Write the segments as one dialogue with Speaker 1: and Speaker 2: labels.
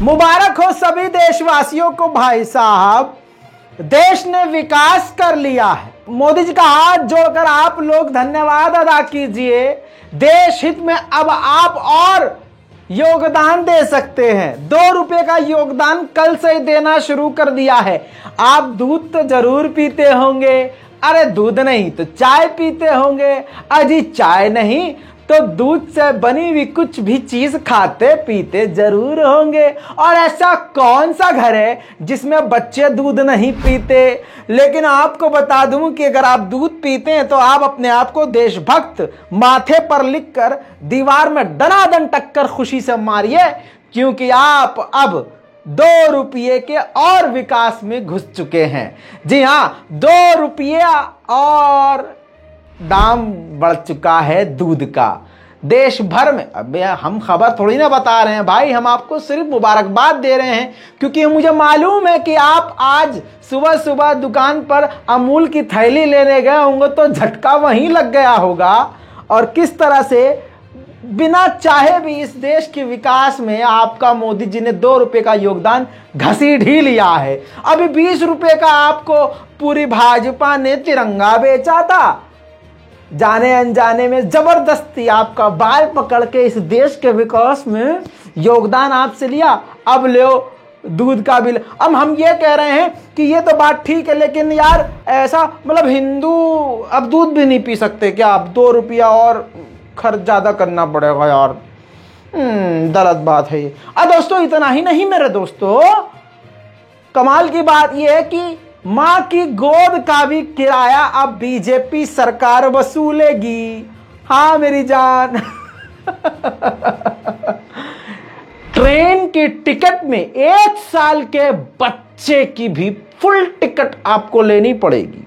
Speaker 1: मुबारक हो सभी देशवासियों को भाई साहब, देश ने विकास कर लिया है। मोदी जी का हाथ जोड़कर आप लोग धन्यवाद अदा कीजिए। देश हित में अब आप और योगदान दे सकते हैं। 2 रुपए का योगदान कल से ही देना शुरू कर दिया है। आप दूध तो जरूर पीते होंगे, अरे दूध नहीं तो चाय पीते होंगे, अजी चाय नहीं तो दूध से बनी हुई कुछ भी चीज खाते पीते जरूर होंगे। और ऐसा कौन सा घर है जिसमें बच्चे दूध नहीं पीते। लेकिन आपको बता दूं कि अगर आप दूध पीते हैं तो आप अपने आप को देशभक्त माथे पर लिखकर दीवार में दनादन टक्कर खुशी से मारिए, क्योंकि आप अब 2 रुपये के और विकास में घुस चुके हैं। जी हाँ, 2 रुपया और दाम बढ़ चुका है दूध का देश भर में। अब हम खबर थोड़ी ना बता रहे हैं भाई, हम आपको सिर्फ मुबारकबाद दे रहे हैं, क्योंकि मुझे मालूम है कि आप आज सुबह सुबह दुकान पर अमूल की थैली लेने गए होंगे तो झटका वहीं लग गया होगा। और किस तरह से बिना चाहे भी इस देश के विकास में आपका मोदी जी ने 2 रुपए का योगदान घसीट ही लिया है। अभी 20 रुपए का आपको पूरी भाजपा ने तिरंगा बेचा था। जाने अनजाने में जबरदस्ती आपका बाल पकड़ के इस देश के विकास में योगदान आपसे लिया। अब लो दूध का बिल। अब हम ये कह रहे हैं कि ये तो बात ठीक है, लेकिन यार ऐसा मतलब हिंदू अब दूध भी नहीं पी सकते क्या? अब 2 रुपया और खर्च ज्यादा करना पड़ेगा यार। गलत बात है ये। दोस्तों इतना ही नहीं मेरे दोस्तों, कमाल की बात यह है कि मां की गोद का भी किराया अब बीजेपी सरकार वसूलेगी। हाँ मेरी जान। ट्रेन की टिकट में 1 साल के बच्चे की भी फुल टिकट आपको लेनी पड़ेगी।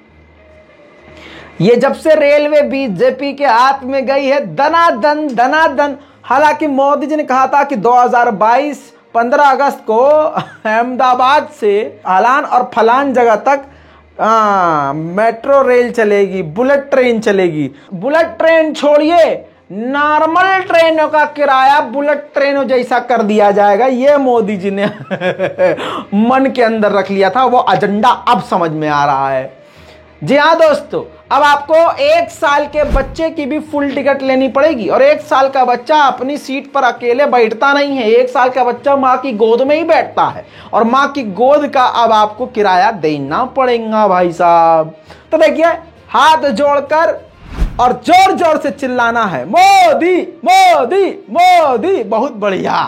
Speaker 1: ये जब से रेलवे बीजेपी के हाथ में गई है दनादन दनादन। हालांकि मोदी जी ने कहा था कि 2022 15 अगस्त को अहमदाबाद से हलान और फलान जगह तक मेट्रो रेल चलेगी, बुलेट ट्रेन चलेगी। बुलेट ट्रेन छोड़िए, नॉर्मल ट्रेनों का किराया बुलेट ट्रेनों जैसा कर दिया जाएगा। ये मोदी जी ने मन के अंदर रख लिया था, वो एजेंडा अब समझ में आ रहा है। जी हाँ दोस्तों, अब आपको 1 साल के बच्चे की भी फुल टिकट लेनी पड़ेगी। और 1 साल का बच्चा अपनी सीट पर अकेले बैठता नहीं है। 1 साल का बच्चा माँ की गोद में ही बैठता है, और माँ की गोद का अब आपको किराया देना पड़ेगा भाई साहब। तो देखिए, हाथ जोड़कर और जोर जोर से चिल्लाना है, मोदी मोदी मोदी। बहुत बढ़िया,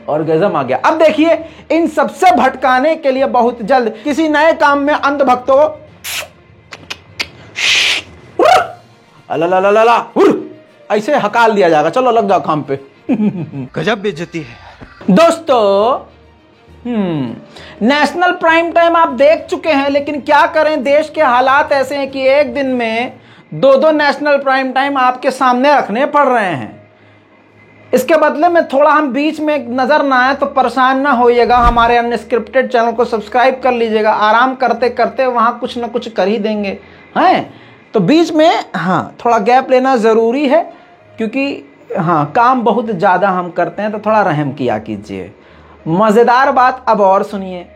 Speaker 1: और गजब आ गया। अब देखिए, इन सबसे भटकाने के लिए बहुत जल्द किसी नए काम में अंधभक्तों अलालालाला ऐसे हकाल दिया जाएगा, चलो लग जाओ काम पे।
Speaker 2: गजब बेइज्जती है
Speaker 1: दोस्तों। नेशनल प्राइम टाइम आप देख चुके हैं, लेकिन क्या करें, देश के हालात ऐसे हैं कि एक दिन में 2-2 नेशनल प्राइम टाइम आपके सामने रखने पड़ रहे हैं। इसके बदले में थोड़ा हम बीच में नजर ना आए तो परेशान ना होइएगा। हमारे अनस्क्रिप्टेड चैनल को सब्सक्राइब कर लीजिएगा। आराम करते करते वहां कुछ ना कुछ कर ही देंगे, हैं तो बीच में थोड़ा गैप लेना ज़रूरी है, क्योंकि काम बहुत ज़्यादा हम करते हैं, तो थोड़ा रहम किया कीजिए। मज़ेदार बात अब और सुनिए।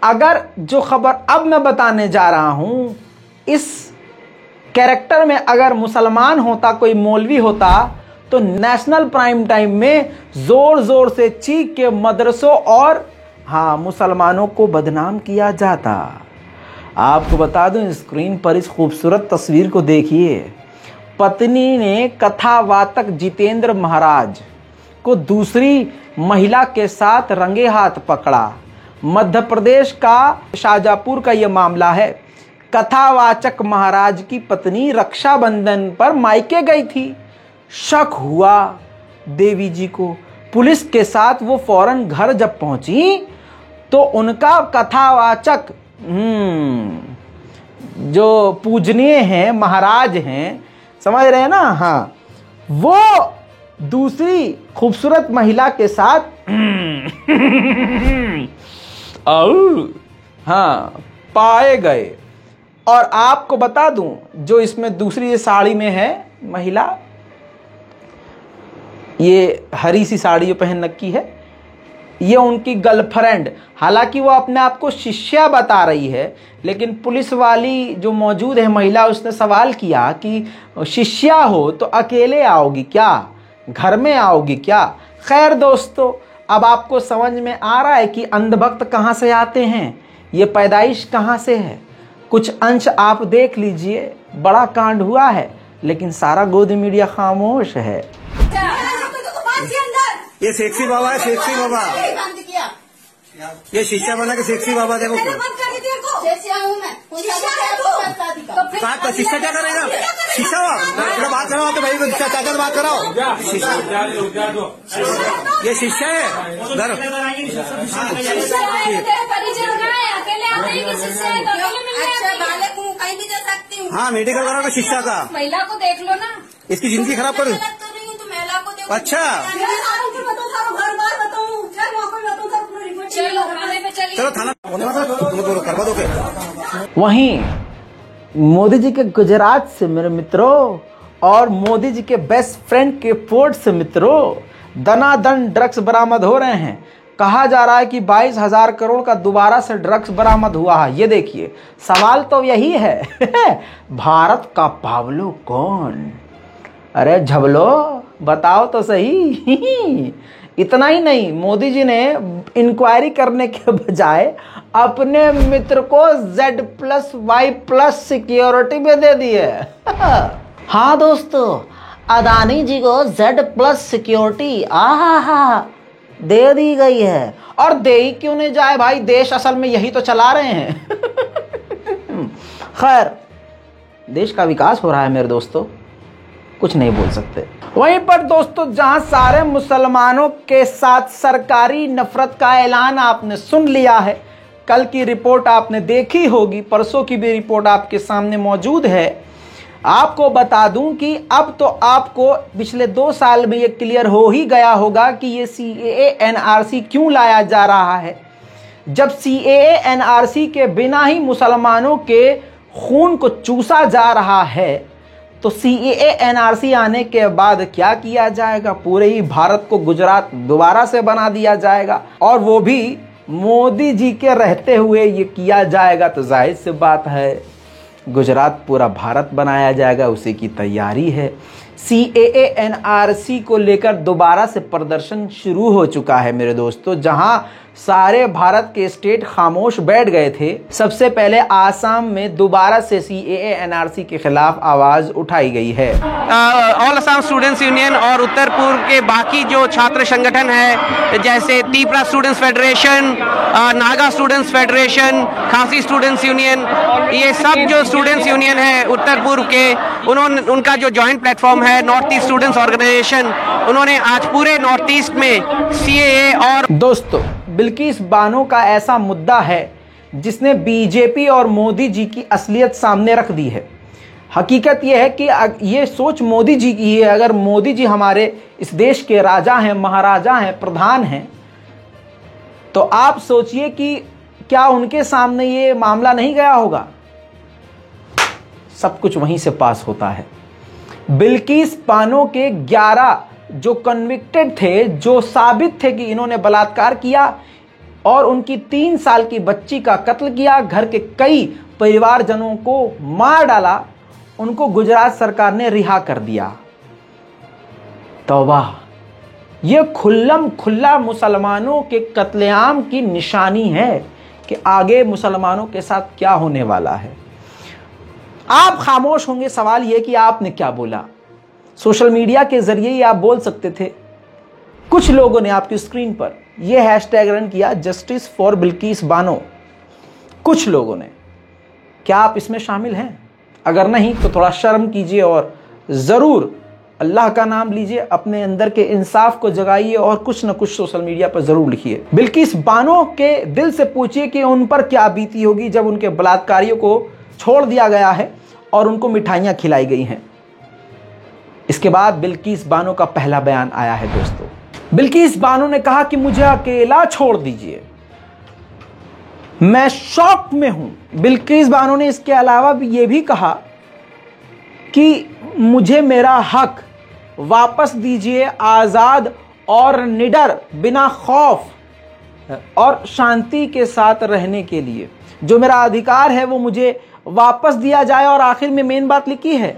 Speaker 1: अगर जो खबर अब मैं बताने जा रहा हूँ, इस कैरेक्टर में अगर मुसलमान होता, कोई मौलवी होता, तो नेशनल प्राइम टाइम में ज़ोर ज़ोर से चीख के मदरसों और मुसलमानों को बदनाम किया जाता। आपको बता दूं, स्क्रीन पर इस खूबसूरत तस्वीर को देखिए। पत्नी ने कथावाचक जितेंद्र महाराज को दूसरी महिला के साथ रंगे हाथ पकड़ा। मध्य प्रदेश का शाजापुर का यह मामला है। कथावाचक महाराज की पत्नी रक्षाबंधन पर मायके गई थी। शक हुआ देवी जी को। पुलिस के साथ वो फौरन घर जब पहुंची तो उनका कथावाचक जो पूजनीय हैं, महाराज हैं, समझ रहे हैं ना, वो दूसरी खूबसूरत महिला के साथ पाए गए। और आपको बता दूं, जो इसमें दूसरी ये साड़ी में है महिला, ये हरी सी साड़ी जो पहन रखी है, ये उनकी गर्लफ्रेंड, हालांकि वो अपने आप को शिष्या बता रही है, लेकिन पुलिस वाली जो मौजूद है महिला, उसने सवाल किया कि शिष्या हो तो अकेले आओगी क्या, घर में आओगी क्या। खैर दोस्तों, अब आपको समझ में आ रहा है कि अंधभक्त कहाँ से आते हैं, ये पैदाइश कहाँ से है। कुछ अंश आप देख लीजिए, बड़ा कांड हुआ है लेकिन सारा गोदी मीडिया खामोश है।
Speaker 3: ये सेक्सी बाबा है, सेक्सी बाबा। ये शीशा बना के सेक्सी बाबा देखो। कहा शीशा क्या करेगा? शीशा बात कराओ तो भाई, चाचा बात कराओ। ये शीशा है घर। हाँ, मेडिकल करा तो शीशा का।
Speaker 4: महिला को देख लो ना,
Speaker 3: इसकी जिंदगी खराब कर। अच्छा, चलो थाना करवा दोगे।
Speaker 1: वहीं मोदी जी के गुजरात से मेरे मित्रों और मोदी जी के बेस्ट फ्रेंड के पोर्ट से मित्रों दनादन ड्रग्स बरामद हो रहे हैं। कहा जा रहा है कि 22,000 करोड़ का दोबारा से ड्रग्स बरामद हुआ है। ये देखिए, सवाल तो यही है भारत का पावलो कौन? अरे झबलो, बताओ तो सही। इतना ही नहीं, मोदी जी ने इंक्वायरी करने के बजाय अपने मित्र को Z+Y+ सिक्योरिटी में दे दी है। हाँ दोस्तों, अदानी जी को Z+ सिक्योरिटी दे दी गई है। और दे ही क्यों नहीं जाए भाई, देश असल में यही तो चला रहे हैं। खैर, देश का विकास हो रहा है मेरे दोस्तों, कुछ नहीं बोल सकते। वहीं पर दोस्तों, जहां सारे मुसलमानों के साथ सरकारी नफरत का ऐलान आपने सुन लिया है, कल की रिपोर्ट आपने देखी होगी, परसों की भी रिपोर्ट आपके सामने मौजूद है। आपको बता दूं कि अब तो आपको पिछले 2 साल में ये क्लियर हो ही गया होगा कि ये CAA NRC क्यों लाया जा रहा है। जब CAA NRC के बिना ही मुसलमानों के खून को चूसा जा रहा है, तो CAA NRC आने के बाद क्या किया जाएगा? पूरे ही भारत को गुजरात दोबारा से बना दिया जाएगा, और वो भी मोदी जी के रहते हुए ये किया जाएगा। तो जाहिर सी बात है, गुजरात पूरा भारत बनाया जाएगा, उसी की तैयारी है। CAA NRC को लेकर दोबारा से प्रदर्शन शुरू हो चुका है मेरे दोस्तों, जहां सारे भारत के स्टेट खामोश बैठ गए थे। सबसे पहले आसाम में दोबारा से CAA NRC के खिलाफ आवाज उठाई गई है।
Speaker 5: ऑल असम स्टूडेंट्स यूनियन और उत्तर पूर्व के बाकी जो छात्र संगठन है, जैसे Tripura students federation, Naga students federation, खासी स्टूडेंट्स यूनियन, ये सब जो स्टूडेंट्स यूनियन है उत्तर पूर्व के, उनका जो जॉइंट प्लेटफॉर्म है नॉर्थ ईस्ट स्टूडेंट्स ऑर्गेनाइजेशन, उन्होंने आज पूरे नॉर्थ ईस्ट में CAA और
Speaker 1: दोस्तों, बिल्किस बानो का ऐसा मुद्दा है जिसने बीजेपी और मोदी जी की असलियत सामने रख दी है। हकीकत यह है कि ये सोच मोदी जी की है। अगर मोदी जी हमारे इस देश के राजा हैं, महाराजा हैं, प्रधान हैं, तो आप सोचिए कि क्या उनके सामने ये मामला नहीं गया होगा। सब कुछ वहीं से पास होता है। बिल्किस बानो के 11 जो कन्विक्टेड थे, जो साबित थे कि इन्होंने बलात्कार किया और उनकी 3 साल की बच्ची का कत्ल किया, घर के कई परिवारजनों को मार डाला, उनको गुजरात सरकार ने रिहा कर दिया। तौबा, ये खुल्लम खुल्ला मुसलमानों के कत्लेआम की निशानी है कि आगे मुसलमानों के साथ क्या होने वाला है। आप खामोश होंगे, सवाल यह कि आपने क्या बोला। सोशल मीडिया के जरिए ही आप बोल सकते थे। कुछ लोगों ने आपकी स्क्रीन पर यह हैशटैग रन किया, जस्टिस फॉर बिल्किस बानो। कुछ लोगों ने, क्या आप इसमें शामिल हैं? अगर नहीं तो थोड़ा शर्म कीजिए और ज़रूर अल्लाह का नाम लीजिए, अपने अंदर के इंसाफ को जगाइए और कुछ न कुछ सोशल मीडिया पर ज़रूर लिखिए। बिल्किस बानो के दिल से पूछिए कि उन पर क्या बीती होगी जब उनके बलात्कारियों को छोड़ दिया गया है और उनको मिठाइयाँ खिलाई गई हैं। इसके बाद बिल्किस बानो का पहला बयान आया है दोस्तों। बिल्किस बानो ने कहा कि मुझे अकेला छोड़ दीजिए, मैं शॉक में हूं। बिल्किस बानो ने इसके अलावा भी ये भी कहा कि मुझे मेरा हक वापस दीजिए, आज़ाद और निडर बिना खौफ और शांति के साथ रहने के लिए। जो मेरा अधिकार है वो मुझे वापस दिया जाए, और आखिर में मेन बात लिखी है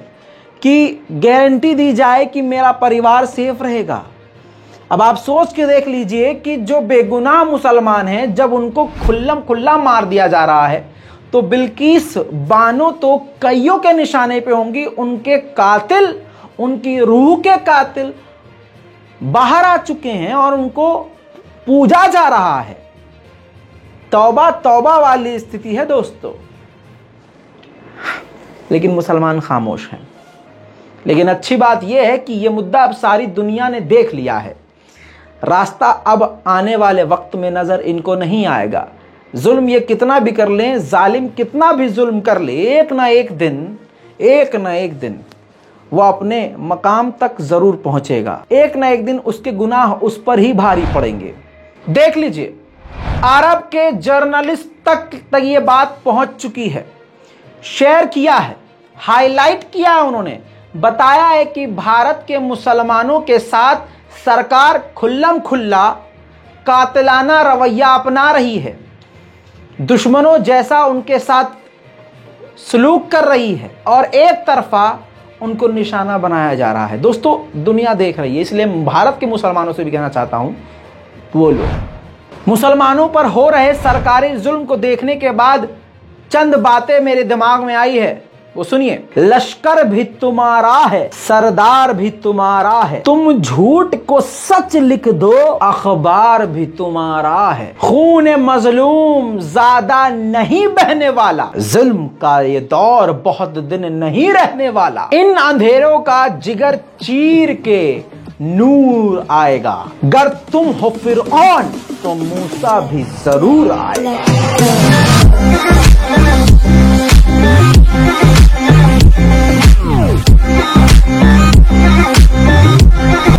Speaker 1: कि गारंटी दी जाए कि मेरा परिवार सेफ रहेगा। अब आप सोच के देख लीजिए कि जो बेगुनाह मुसलमान हैं, जब उनको खुल्लम खुल्ला मार दिया जा रहा है, तो बिल्किस बानो तो कईयों के निशाने पे होंगी। उनके कातिल, उनकी रूह के कातिल बाहर आ चुके हैं और उनको पूजा जा रहा है। तौबा तौबा वाली स्थिति है दोस्तों। लेकिन मुसलमान खामोश हैं। लेकिन अच्छी बात यह है कि यह मुद्दा अब सारी दुनिया ने देख लिया है। रास्ता अब आने वाले वक्त में नजर इनको नहीं आएगा। जुल्म ये कितना भी कर लें, जालिम कितना भी जुल्म कर ले, एक ना एक दिन वो अपने मकाम तक जरूर पहुंचेगा। एक ना एक दिन उसके गुनाह उस पर ही भारी पड़ेंगे। देख लीजिए, अरब के जर्नलिस्ट तक ये बात पहुंच चुकी है, शेयर किया है, हाईलाइट किया है। उन्होंने बताया है कि भारत के मुसलमानों के साथ सरकार खुल्लम खुल्ला कातिलाना रवैया अपना रही है, दुश्मनों जैसा उनके साथ सलूक कर रही है और एक तरफा उनको निशाना बनाया जा रहा है। दोस्तों, दुनिया देख रही है, इसलिए भारत के मुसलमानों से भी कहना चाहता हूं, वो लोग मुसलमानों पर हो रहे सरकारी जुल्म को देखने के बाद चंद बातें मेरे दिमाग में आई है, वो सुनिए। लश्कर भी तुम्हारा है, सरदार भी तुम्हारा है, तुम झूठ को सच लिख दो, अखबार भी तुम्हारा है। खून मजलूम ज्यादा नहीं बहने वाला, जुल्म का ये दौर बहुत दिन नहीं रहने वाला। इन अंधेरों का जिगर चीर के नूर आएगा। गर तुम हो फिरऔन तो मूसा भी जरूर आएगा।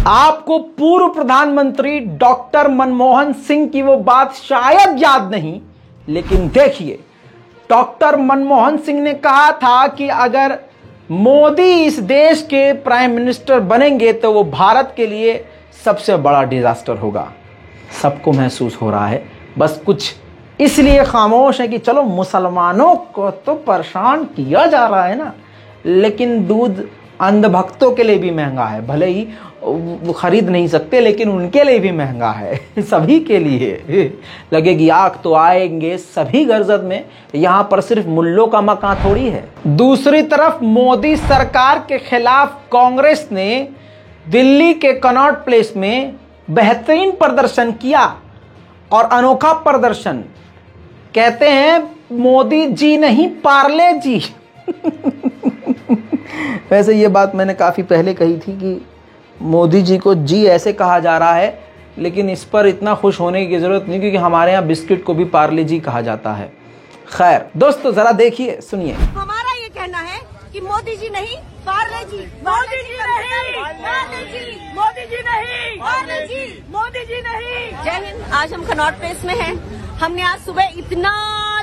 Speaker 1: आपको पूर्व प्रधानमंत्री डॉक्टर मनमोहन सिंह की वो बात शायद याद नहीं, लेकिन देखिए, डॉक्टर मनमोहन सिंह ने कहा था कि अगर मोदी इस देश के प्राइम मिनिस्टर बनेंगे तो वो भारत के लिए सबसे बड़ा डिजास्टर होगा। सबको महसूस हो रहा है, बस कुछ इसलिए खामोश है कि चलो मुसलमानों को तो परेशान किया जा रहा है ना, लेकिन दूध अंधभक्तों के लिए भी महंगा है। भले ही वो खरीद नहीं सकते, लेकिन उनके लिए भी महंगा है। सभी के लिए लगेगी आग तो आएंगे सभी गर्जत में। यहाँ पर सिर्फ मुल्लों का मकान थोड़ी है। दूसरी तरफ मोदी सरकार के खिलाफ कांग्रेस ने दिल्ली के कनॉट प्लेस में बेहतरीन प्रदर्शन किया, और अनोखा प्रदर्शन। कहते हैं मोदी जी नहीं, पार्ले जी। वैसे ये बात मैंने काफ़ी पहले कही थी कि मोदी जी को जी ऐसे कहा जा रहा है, लेकिन इस पर इतना खुश होने की ज़रूरत नहीं, क्योंकि हमारे यहाँ बिस्किट को भी पार्ले जी कहा जाता है। खैर दोस्तों, ज़रा देखिए, सुनिए।
Speaker 4: हमारा ये कहना है कि मोदी जी नहीं, पार्ले जी। मोदी जी नहीं, पार्ले जी। मोदी जी नहीं, पार्ले जी। मोदी जी नहीं। जय हिंद। आज हम कनॉट प्लेस में हैं। हमने आज सुबह इतना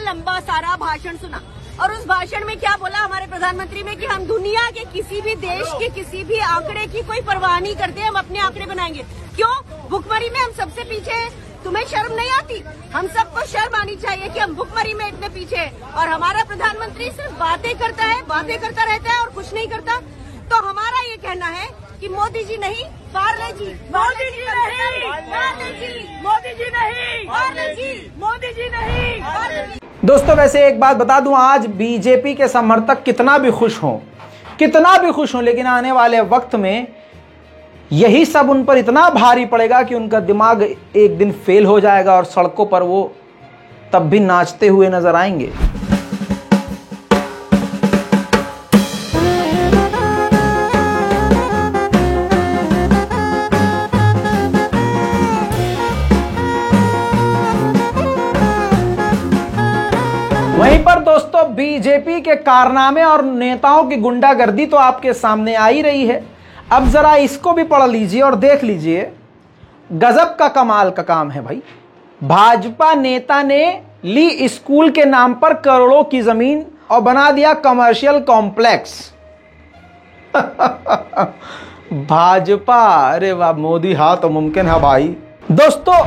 Speaker 4: लंबा सारा भाषण सुना, और उस भाषण में क्या बोला हमारे प्रधानमंत्री में कि हम दुनिया के किसी भी देश के किसी भी आंकड़े की कोई परवाह नहीं करते, हम अपने आंकड़े बनाएंगे। क्यों? भुखमरी में हम सबसे पीछे हैं। तुम्हें शर्म नहीं आती? हम सबको शर्म आनी चाहिए कि हम भुखमरी में इतने पीछे हैं, और हमारा प्रधानमंत्री सिर्फ बातें करता है, बातें करता रहता है और कुछ नहीं करता। तो हमारा ये कहना है कि मोदी जी नहीं, पार्ले जी। मोदी जी नहीं, पार्ले जी। मोदी जी नहीं, पार्ले जी। मोदी जी नहीं, पार्ले जी।
Speaker 1: दोस्तों, वैसे एक बात बता दूं, आज बीजेपी के समर्थक कितना भी खुश हों, लेकिन आने वाले वक्त में यही सब उन पर इतना भारी पड़ेगा कि उनका दिमाग एक दिन फेल हो जाएगा, और सड़कों पर वो तब भी नाचते हुए नजर आएंगे। वहीं पर दोस्तों, बीजेपी के कारनामे और नेताओं की गुंडागर्दी तो आपके सामने आ ही रही है। अब जरा इसको भी पढ़ लीजिए और देख लीजिए। गजब का कमाल का काम है भाई। भाजपा नेता ने ली स्कूल के नाम पर करोड़ों की जमीन और बना दिया कमर्शियल कॉम्प्लेक्स। भाजपा, अरे वाह मोदी, हाँ तो मुमकिन है भाई। दोस्तों,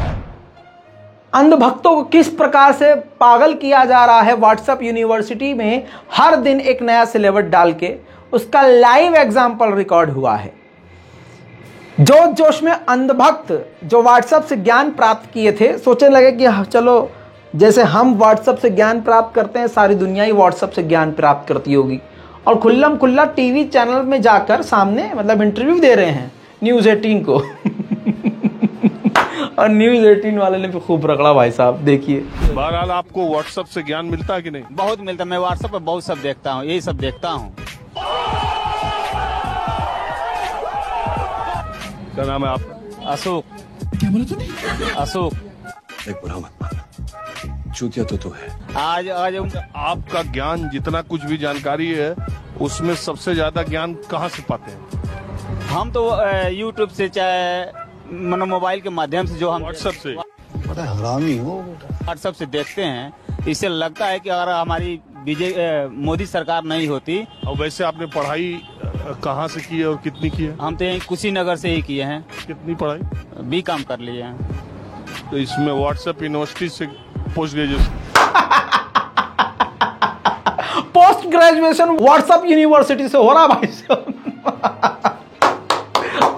Speaker 1: अंधभक्तों को किस प्रकार से पागल किया जा रहा है व्हाट्सएप यूनिवर्सिटी में, हर दिन एक नया सिलेबस डाल के, उसका लाइव एग्जाम्पल रिकॉर्ड हुआ है। जोश जोश में अंधभक्त जो व्हाट्सएप से ज्ञान प्राप्त किए थे, सोचने लगे कि चलो जैसे हम व्हाट्सएप से ज्ञान प्राप्त करते हैं, सारी दुनिया ही व्हाट्सएप से ज्ञान प्राप्त करती होगी, और खुल्लम खुल्ला टीवी चैनल में जाकर सामने मतलब इंटरव्यू दे रहे हैं न्यूज़ 18 को। और न्यूज़ 18 वाले ने भी खूब रगड़ा भाई साहब, देखिए।
Speaker 6: बहरहाल आपको व्हाट्सएप से ज्ञान मिलता है कि नहीं?
Speaker 7: बहुत मिलता है, मैं व्हाट्सएप पर बहुत सब देखता हूँ, यही सब देखता हूँ।
Speaker 6: क्या नाम है आपका?
Speaker 7: अशोक। क्या बोला तूने? अशोक।
Speaker 2: एक बुरा मत मानना, चूतिया तो तू है।
Speaker 7: आज
Speaker 6: आपका ज्ञान जितना कुछ भी जानकारी है उसमें सबसे ज्यादा ज्ञान कहाँ से पाते हैं?
Speaker 7: हम तो यूट्यूब से, चाहे मोबाइल के माध्यम से, जो हम
Speaker 6: व्हाट्सएप से।
Speaker 2: बड़ा हरामी हो।
Speaker 7: व्हाट्सएप से देखते हैं, इससे लगता है कि अगर हमारी मोदी सरकार नहीं होती।
Speaker 6: और वैसे आपने पढ़ाई कहाँ से की है और कितनी की है?
Speaker 7: हम तो यहीं कुशीनगर से ही किए हैं।
Speaker 6: कितनी पढ़ाई?
Speaker 7: B.Com कर लिए हैं।
Speaker 6: तो इसमें व्हाट्सएप यूनिवर्सिटी से post graduation
Speaker 1: post graduation WhatsApp university से हो रहा भाई साहब।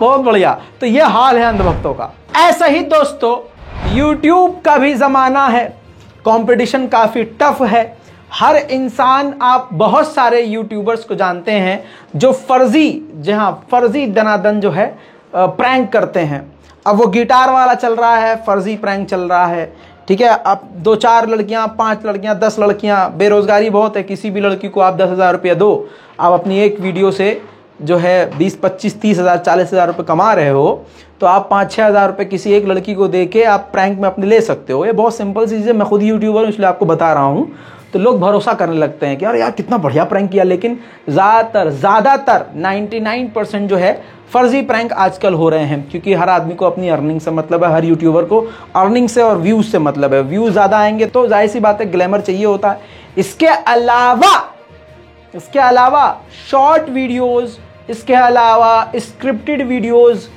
Speaker 1: बहुत बढ़िया। तो ये हाल है अंधभक्तों का। ऐसा ही दोस्तों YouTube का भी जमाना है, कंपटीशन काफी टफ है। हर इंसान, आप बहुत सारे यूट्यूबर्स को जानते हैं जो फर्जी दनादन जो है प्रैंक करते हैं। अब वो गिटार वाला चल रहा है, फर्जी प्रैंक चल रहा है, ठीक है। अब 2-4 लड़कियां, 5 लड़कियां, 10 लड़कियां, बेरोजगारी बहुत है, किसी भी लड़की को आप 10,000 रुपया दो, आप अपनी एक वीडियो से जो है 20, 25, 30,000, 40,000 रुपये कमा रहे हो, तो आप 5-6 हज़ार रुपये किसी एक लड़की को दे के आप प्रैंक में अपने ले सकते हो। ये बहुत सिंपल चीज़ है, मैं खुद यूट्यूबर हूँ इसलिए आपको बता रहा हूँ। तो लोग भरोसा करने लगते हैं कि यार कितना बढ़िया प्रैंक किया, लेकिन ज़्यादातर 99% जो है फर्जी प्रैंक आजकल हो रहे हैं, क्योंकि हर आदमी को अपनी अर्निंग से मतलब है, हर यूट्यूबर को अर्निंग से और व्यूज़ से मतलब है। व्यूज़ ज़्यादा आएंगे तो जाहिर सी बात है ग्लैमर चाहिए होता है। इसके अलावा शॉर्ट वीडियोज़, इसके अलावा स्क्रिप्टेड वीडियोज़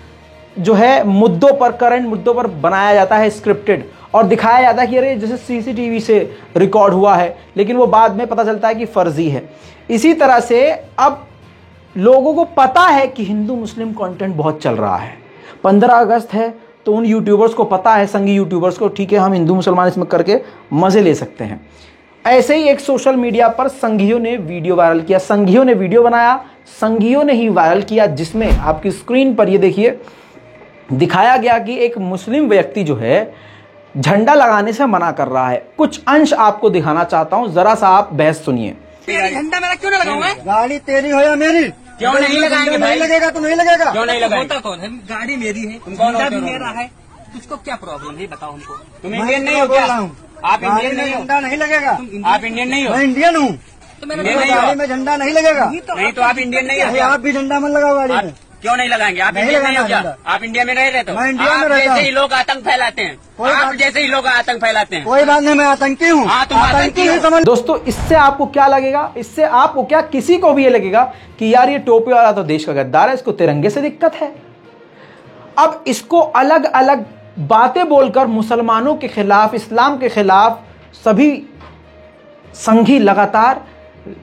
Speaker 1: जो है मुद्दों पर, करंट मुद्दों पर बनाया जाता है स्क्रिप्टेड, और दिखाया जाता है कि अरे जैसे सीसीटीवी से रिकॉर्ड हुआ है, लेकिन वो बाद में पता चलता है कि फर्जी है। इसी तरह से अब लोगों को पता है कि हिंदू मुस्लिम कंटेंट बहुत चल रहा है। 15 अगस्त है तो उन यूट्यूबर्स को पता है, संघी यूट्यूबर्स को, ठीक है हम हिंदू मुसलमान इसमें करके मज़े ले सकते हैं। ऐसे ही एक सोशल मीडिया पर संघियों ने वीडियो वायरल किया, संघियों ने वीडियो बनाया, संघियों ने ही वायरल किया, जिसमें आपकी स्क्रीन पर ये देखिए दिखाया गया कि एक मुस्लिम व्यक्ति जो है झंडा लगाने से मना कर रहा है। कुछ अंश आपको दिखाना चाहता हूं, जरा सा आप बहस सुनिए।
Speaker 3: झंडा मेरा क्यों नहीं लगाऊंगा?
Speaker 8: गाड़ी तेरी हो या मेरी?
Speaker 3: क्यों नहीं लगाएंगे भाई?
Speaker 8: नहीं लगेगा तो नहीं लगेगा।
Speaker 3: क्यों नहीं लगाएंगे? कौन है? गाड़ी मेरी है, झंडा भी मेरा है, तुझको क्या प्रॉब्लम है बताओ हमको। तुम इंडियन नहीं हो क्या? आप इंडियन नहीं हो?
Speaker 8: झंडा नहीं लगेगा।
Speaker 3: आप इंडियन नहीं हो?
Speaker 8: मैं इंडियन हूँ, गाड़ी में झंडा नहीं लगेगा।
Speaker 3: नहीं तो आप इंडियन नहीं हो?
Speaker 8: आप भी झंडा मत लगाओ गाड़ी में।
Speaker 3: क्यों नहीं लगाएंगे? आप इंडियन नहीं हो क्या? आप इंडिया में रह रहे तो
Speaker 8: मैं इंडिया में
Speaker 3: आप
Speaker 8: रहता
Speaker 3: जैसे
Speaker 8: हूं।
Speaker 3: ही लोग आतंक फैलाते हैं, आप जैसे ही लोग आतंक फैलाते हैं।
Speaker 8: कोई बात नहीं, मैं आतंकी हूँ।
Speaker 3: हाँ, तुम आतंकी हो।
Speaker 8: समझ।
Speaker 1: दोस्तों इससे आपको क्या लगेगा? इससे आपको क्या, किसी को भी ये लगेगा कि यार ये टोपी वाला तो देश का गद्दार है, इसको तिरंगे से दिक्कत है। अब इसको अलग अलग बातें बोलकर मुसलमानों के खिलाफ, इस्लाम के खिलाफ सभी संघी लगातार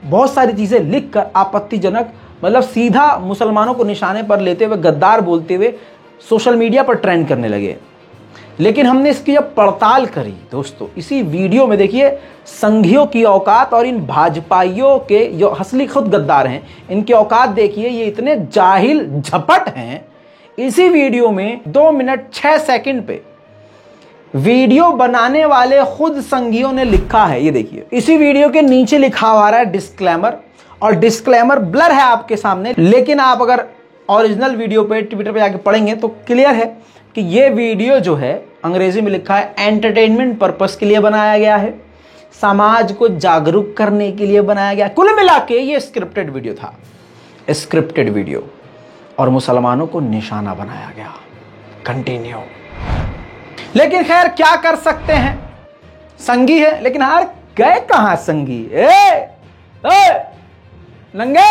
Speaker 1: बहुत सारी चीजें लिखकर आपत्तिजनक, मतलब सीधा मुसलमानों को निशाने पर लेते हुए, गद्दार बोलते हुए सोशल मीडिया पर ट्रेंड करने लगे। लेकिन हमने इसकी जब पड़ताल करी दोस्तों, इसी वीडियो में देखिए संघियों की औकात और इन भाजपाइयों के जो असली खुद गद्दार हैं, इनकी औकात देखिए, ये इतने जाहिल झपट हैं। इसी वीडियो में 2 मिनट 6 सेकंड पे वीडियो बनाने वाले खुद संघियों ने लिखा है, ये देखिए इसी वीडियो के नीचे लिखा हुआ है डिस्क्लेमर, और डिस्क्लेमर ब्लर है आपके सामने, लेकिन आप अगर ओरिजिनल वीडियो पे ट्विटर पे जाके पढ़ेंगे तो क्लियर है कि ये वीडियो जो है अंग्रेजी में लिखा है एंटरटेनमेंट पर्पस के लिए बनाया गया है, समाज को जागरूक करने के लिए बनाया गया। कुल मिला के ये स्क्रिप्टेड वीडियो था, स्क्रिप्टेड वीडियो, और मुसलमानों को निशाना बनाया गया। कंटिन्यू। लेकिन खैर क्या कर सकते हैं, संघी है, लेकिन यार गए कहां संघी? नंगे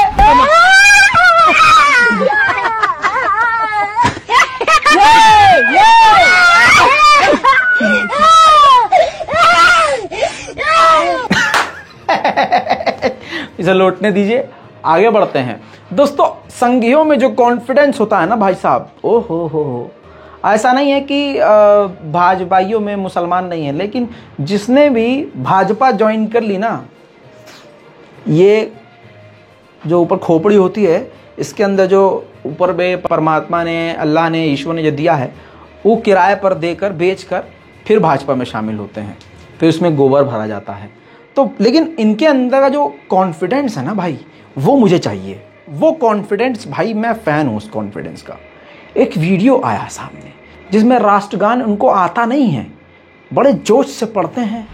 Speaker 1: इसे लौटने दीजिए, आगे बढ़ते हैं। दोस्तों, संघियों में जो कॉन्फिडेंस होता है ना भाई साहब, ओ हो, ऐसा नहीं है कि भाजपाइयों में मुसलमान नहीं है, लेकिन जिसने भी भाजपा ज्वाइन कर ली ना, ये जो ऊपर खोपड़ी होती है, इसके अंदर जो ऊपर में परमात्मा ने, अल्लाह ने, ईश्वर ने जो दिया है, वो किराए पर देकर, बेचकर फिर भाजपा में शामिल होते हैं, फिर उसमें गोबर भरा जाता है। तो लेकिन इनके अंदर का जो कॉन्फिडेंस है ना भाई, वो मुझे चाहिए, वो कॉन्फिडेंस भाई, मैं फ़ैन हूँ उस कॉन्फिडेंस का। एक वीडियो आया सामने जिसमें राष्ट्रगान उनको आता नहीं है, बड़े जोश से पढ़ते हैं।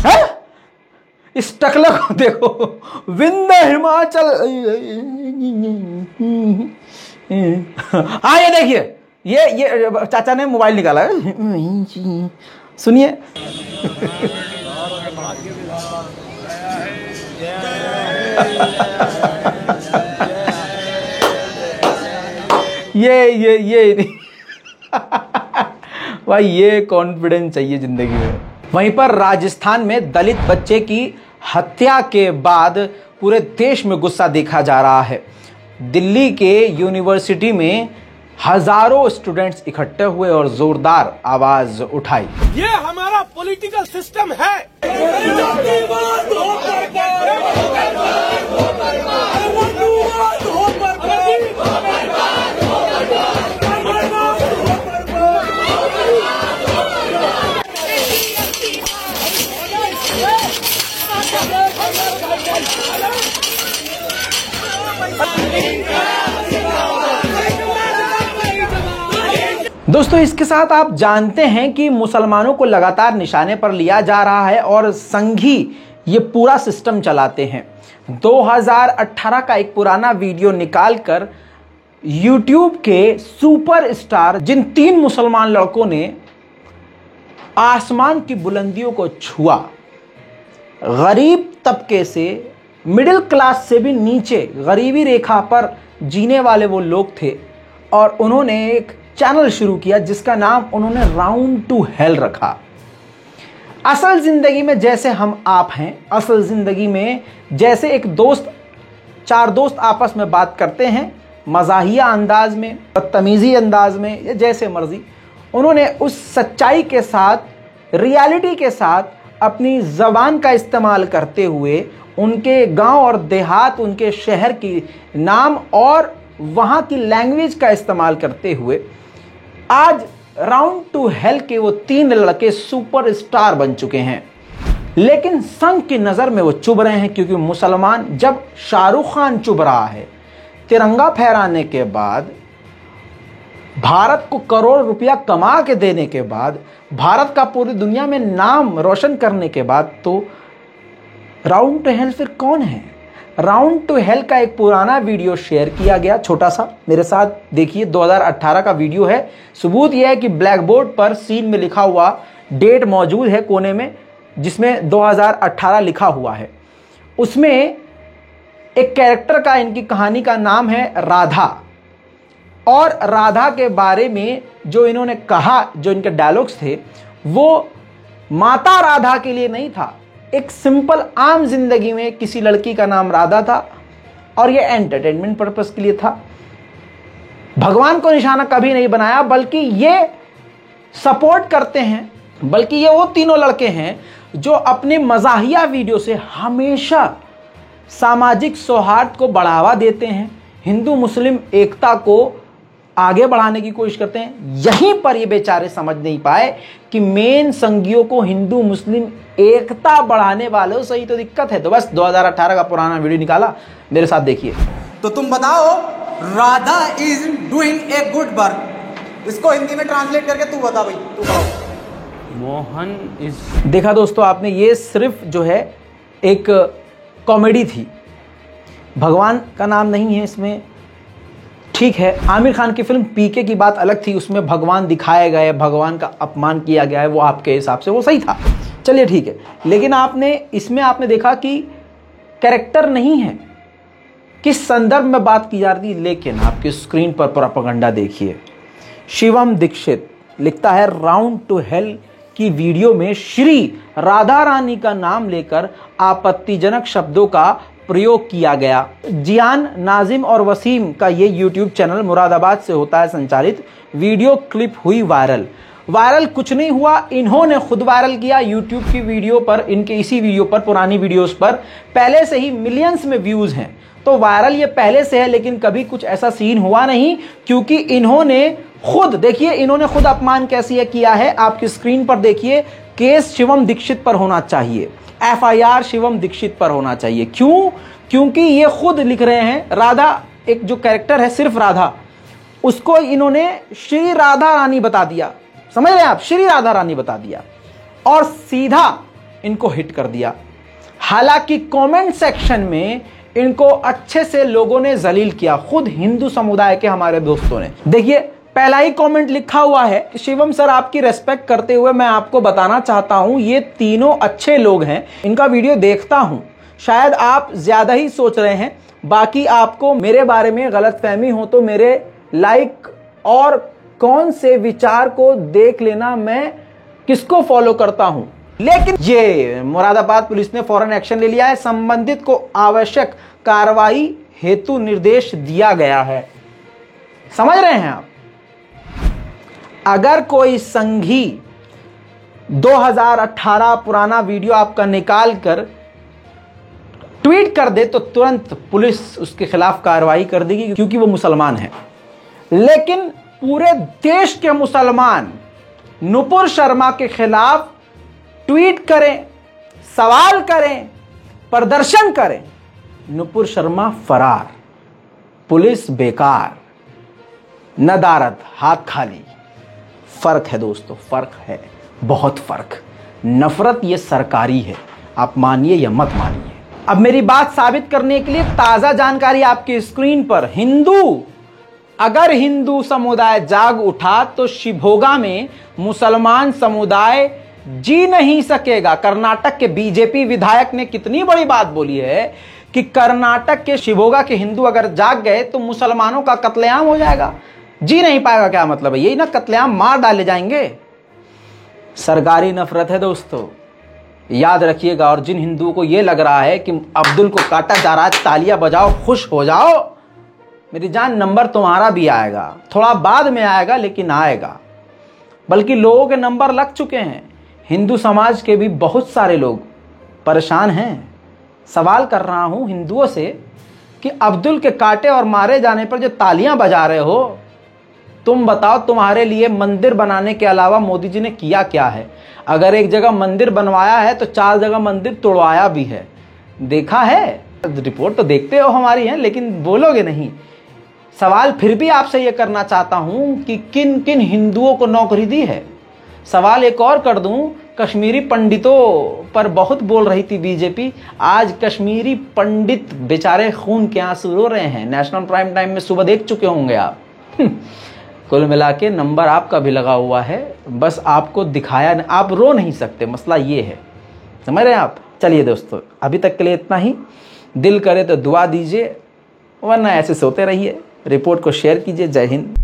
Speaker 1: है? इस टकला को देखो, विंध्य हिमाचल। हाँ, ये देखिए, ये चाचा ने मोबाइल निकाला है, सुनिए। ये भाई, ये कॉन्फिडेंस चाहिए जिंदगी में। वहीं पर राजस्थान में दलित बच्चे की हत्या के बाद पूरे देश में गुस्सा देखा जा रहा है। दिल्ली के यूनिवर्सिटी में हजारों स्टूडेंट्स इकट्ठे हुए और जोरदार आवाज उठाई।
Speaker 9: ये हमारा पॉलिटिकल सिस्टम है।
Speaker 1: दोस्तों, इसके साथ आप जानते हैं कि मुसलमानों को लगातार निशाने पर लिया जा रहा है और संघी ये पूरा सिस्टम चलाते हैं। 2018 का एक पुराना वीडियो निकालकर YouTube के सुपरस्टार, जिन 3 मुसलमान लड़कों ने आसमान की बुलंदियों को छुआ, गरीब तबके से, मिडिल क्लास से भी नीचे गरीबी रेखा पर जीने वाले वो लोग थे, और उन्होंने एक चैनल शुरू किया जिसका नाम उन्होंने राउंड टू हेल रखा। असल जिंदगी में जैसे हम आप हैं, असल जिंदगी में जैसे एक दोस्त, 4 दोस्त आपस में बात करते हैं, मज़ाहिया अंदाज में, बदतमीजी अंदाज में, या जैसे मर्जी, उन्होंने उस सच्चाई के साथ, रियलिटी के साथ अपनी ज़बान का इस्तेमाल करते हुए उनके गांव और देहात, उनके शहर की नाम और वहाँ की लैंग्वेज का इस्तेमाल करते हुए आज राउंड टू हेल के वो 3 लड़के सुपरस्टार बन चुके हैं। लेकिन संघ की नज़र में वो चुभ रहे हैं, क्योंकि मुसलमान, जब शाहरुख खान चुभ रहा है तिरंगा फहराने के बाद, भारत को करोड़ रुपया कमा के देने के बाद, भारत का पूरी दुनिया में नाम रोशन करने के बाद, तो राउंड टू हेल फिर कौन है? राउंड टू हेल का एक पुराना वीडियो शेयर किया गया, छोटा सा, मेरे साथ देखिए। 2018 का वीडियो है। सबूत यह है कि ब्लैक बोर्ड पर सीन में लिखा हुआ डेट मौजूद है कोने में, जिसमें 2018 लिखा हुआ है। उसमें एक कैरेक्टर का, इनकी कहानी का नाम है राधा, और राधा के बारे में जो इन्होंने कहा, जो इनके डायलॉग्स थे, वो माता राधा के लिए नहीं था। एक सिंपल आम जिंदगी में किसी लड़की का नाम राधा था और ये एंटरटेनमेंट पर्पस के लिए था। भगवान को निशाना कभी नहीं बनाया, बल्कि ये सपोर्ट करते हैं, बल्कि ये वो 3 लड़के हैं जो अपने मज़ाहिया वीडियो से हमेशा सामाजिक सौहार्द को बढ़ावा देते हैं, हिंदू मुस्लिम एकता को आगे बढ़ाने की कोशिश करते हैं। यहीं पर ये बेचारे समझ नहीं पाए कि मेन संघियों को हिंदू मुस्लिम एकता बढ़ाने वालों से ही तो दिक्कत है। तो बस 2018 का पुराना वीडियो निकाला, मेरे साथ देखिए।
Speaker 8: तो तुम बताओ, Radha is doing a good work, इसको हिंदी में ट्रांसलेट करके तू बता भाई, तू बताओ।
Speaker 7: मोहन इज,
Speaker 1: देखा दोस्तों आपने, ये सिर्फ जो है एक कॉमेडी थी, भगवान का नाम नहीं है इसमें। ठीक है, आमिर खान की फिल्म पीके की बात अलग थी, उसमें भगवान दिखाए गए, भगवान का अपमान किया गया है, वो आपके हिसाब से वो सही था, चलिए ठीक है। लेकिन आपने इसमें आपने देखा कि कैरेक्टर नहीं है, किस संदर्भ में बात की जा रही थी, लेकिन आपकी स्क्रीन पर प्रोपेगेंडा देखिए। शिवम दीक्षित लिखता है राउंड टू हेल की वीडियो में श्री राधा रानी का नाम लेकर आपत्तिजनक शब्दों का प्रयोग किया गया। जियान, नाजिम और वसीम का ये यूट्यूब चैनल मुरादाबाद से होता है संचालित। वीडियो क्लिप हुई वायरल। वायरल कुछ नहीं हुआ, इन्होंने खुद वायरल किया यूट्यूब की वीडियो पर। इनके इसी वीडियो पर, पुरानी वीडियोस पर पहले से ही मिलियंस में व्यूज हैं, तो वायरल ये पहले से है। लेकिन कभी कुछ ऐसा सीन हुआ नहीं, क्योंकि इन्होंने खुद, देखिए इन्होंने खुद अपमान कैसे किया है, आपकी स्क्रीन पर देखिए। केस शिवम दीक्षित पर होना चाहिए, FIR शिवम दीक्षित पर होना चाहिए। क्यों? क्योंकि ये खुद लिख रहे हैं, राधा एक जो कैरेक्टर है सिर्फ राधा, उसको इन्होंने श्री राधा रानी बता दिया। समझ रहे हैं आप? श्री राधा रानी बता दिया और सीधा इनको हिट कर दिया। हालांकि कमेंट सेक्शन में इनको अच्छे से लोगों ने जलील किया, खुद हिंदू समुदाय के हमारे दोस्तों ने। देखिए पहला ही कमेंट लिखा हुआ है, शिवम सर आपकी रेस्पेक्ट करते हुए मैं आपको बताना चाहता हूं ये तीनों अच्छे लोग हैं, इनका वीडियो देखता हूं, शायद आप ज्यादा ही सोच रहे हैं, बाकी आपको मेरे बारे में गलतफहमी हो तो मेरे लाइक और कौन से विचार को देख लेना, मैं किसको फॉलो करता हूं। लेकिन ये मुरादाबाद पुलिस ने फौरन एक्शन ले लिया है, संबंधित को आवश्यक कार्रवाई हेतु निर्देश दिया गया है। समझ रहे हैं आप? अगर कोई संघी 2018 पुराना वीडियो आपका निकाल कर ट्वीट कर दे तो तुरंत पुलिस उसके खिलाफ कार्रवाई कर देगी, क्योंकि वो मुसलमान है। लेकिन पूरे देश के मुसलमान नुपुर शर्मा के खिलाफ ट्वीट करें, सवाल करें, प्रदर्शन करें, नुपुर शर्मा फरार, पुलिस बेकार, नदारद, हाथ खाली। फर्क है दोस्तों, फर्क है, बहुत फर्क। नफरत ये सरकारी है, आप मानिए या मत मानिए। अब मेरी बात साबित करने के लिए ताजा जानकारी आपकी स्क्रीन पर। अगर हिंदू समुदाय जाग उठा तो शिवभोगा में मुसलमान समुदाय जी नहीं सकेगा। कर्नाटक के बीजेपी विधायक ने कितनी बड़ी बात बोली है कि कर्नाटक के शिवभोगा के हिंदू अगर जाग गए तो मुसलमानों का कत्लेआम हो जाएगा। जी नहीं पाएगा, क्या मतलब है? यही ना, कत्लेआम, मार डाले जाएंगे। सरकारी नफरत है दोस्तों, याद रखिएगा। और जिन हिंदुओं को यह लग रहा है कि अब्दुल को काटा जा रहा है, तालियां बजाओ, खुश हो जाओ, मेरी जान, नंबर तुम्हारा भी आएगा, थोड़ा बाद में आएगा लेकिन आएगा। बल्कि लोगों के नंबर लग चुके हैं। हिंदू समाज के भी बहुत सारे लोग परेशान हैं। सवाल कर रहा हूं हिंदुओं से कि अब्दुल के काटे और मारे जाने पर जो तालियां बजा रहे हो, तुम बताओ तुम्हारे लिए मंदिर बनाने के अलावा मोदी जी ने किया क्या है? अगर एक जगह मंदिर बनवाया है तो 4 जगह मंदिर तोड़वाया भी है, देखा है? रिपोर्ट तो देखते हो हमारी है, लेकिन बोलोगे नहीं। सवाल फिर भी आपसे यह करना चाहता हूं कि किन किन हिंदुओं को नौकरी दी है। सवाल एक और कर दूं, कश्मीरी पंडितों पर बहुत बोल रही थी बीजेपी, आज कश्मीरी पंडित बेचारे खून के आंसू रो रहे हैं। नेशनल प्राइम टाइम में सुबह देख चुके होंगे आप। कुल मिला के नंबर आपका भी लगा हुआ है, बस आपको दिखाया नहीं, आप रो नहीं सकते, मसला ये है। समझ रहे हैं आप? चलिए दोस्तों, अभी तक के लिए इतना ही। दिल करे तो दुआ दीजिए, वरना ऐसे सोते रहिए। रिपोर्ट को शेयर कीजिए। जय हिंद।